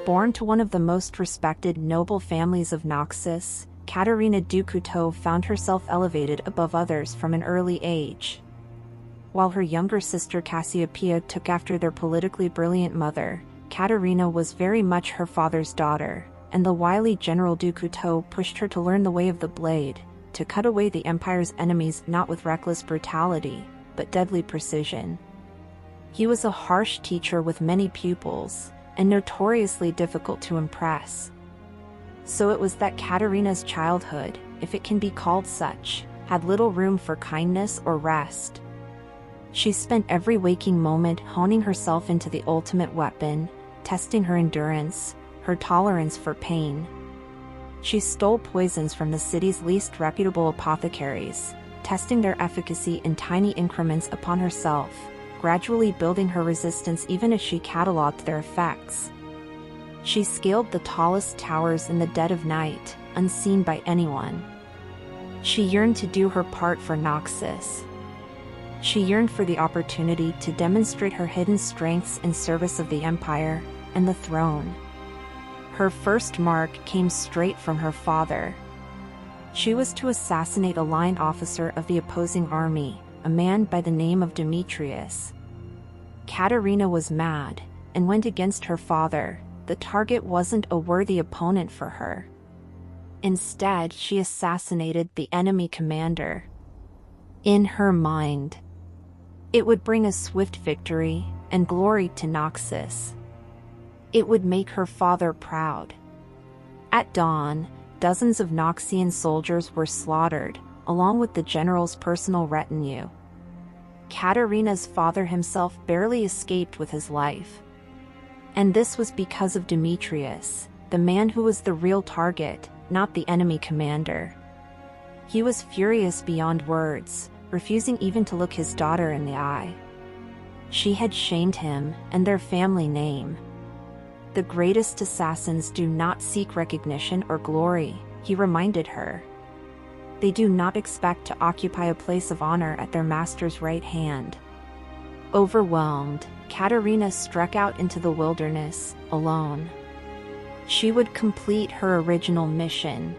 Born to one of the most respected noble families of Noxus, Katarina Du Couteau found herself elevated above others from an early age. While her younger sister Cassiopeia took after their politically brilliant mother, Katarina was very much her father's daughter, and the wily General Du Couteau pushed her to learn the way of the blade, to cut away the Empire's enemies not with reckless brutality, but deadly precision. He was a harsh teacher with many pupils, and notoriously difficult to impress. So it was that Katarina's childhood, if it can be called such, had little room for kindness or rest. She spent every waking moment honing herself into the ultimate weapon, testing her endurance, her tolerance for pain. She stole poisons from the city's least reputable apothecaries, testing their efficacy in tiny increments upon herself, gradually building her resistance even as she cataloged their effects. She scaled the tallest towers in the dead of night, unseen by anyone. She yearned to do her part for Noxus. She yearned for the opportunity to demonstrate her hidden strengths in service of the Empire and the throne. Her first mark came straight from her father. She was to assassinate a line officer of the opposing army, a man by the name of Demetrius. Katarina was mad, and went against her father. The target wasn't a worthy opponent for her. Instead, she assassinated the enemy commander. In her mind, it would bring a swift victory and glory to Noxus. It would make her father proud. At dawn, dozens of Noxian soldiers were slaughtered, along with the general's personal retinue. Katarina's father himself barely escaped with his life. And this was because of Demetrius, the man who was the real target, not the enemy commander. He was furious beyond words, refusing even to look his daughter in the eye. She had shamed him and their family name. The greatest assassins do not seek recognition or glory, he reminded her. They do not expect to occupy a place of honor at their master's right hand. Overwhelmed, Katarina struck out into the wilderness, alone. She would complete her original mission.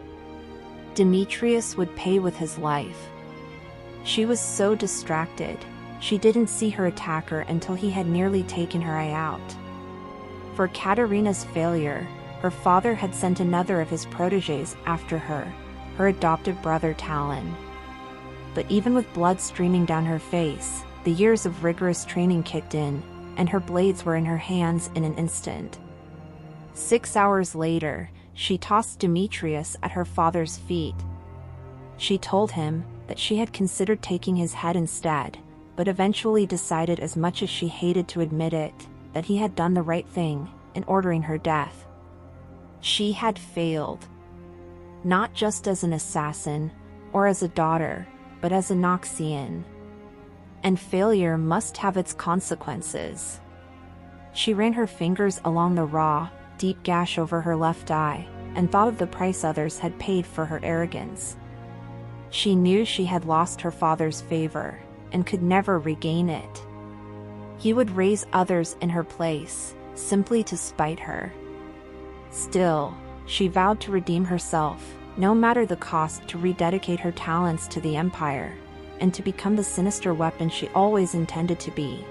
Demetrius would pay with his life. She was so distracted, she didn't see her attacker until he had nearly taken her eye out. For Katarina's failure, her father had sent another of his protégés after her, her adoptive brother Talon. But even with blood streaming down her face, the years of rigorous training kicked in, and her blades were in her hands in an instant. 6 hours later, she tossed Demetrius at her father's feet. She told him that she had considered taking his head instead, but eventually decided, as much as she hated to admit it, that he had done the right thing in ordering her death. She had failed. Not just as an assassin, or as a daughter, but as a Noxian. And failure must have its consequences. She ran her fingers along the raw, deep gash over her left eye, and thought of the price others had paid for her arrogance. She knew she had lost her father's favor, and could never regain it. He would raise others in her place, simply to spite her. Still, she vowed to redeem herself, no matter the cost, to rededicate her talents to the Empire, and to become the sinister weapon she always intended to be.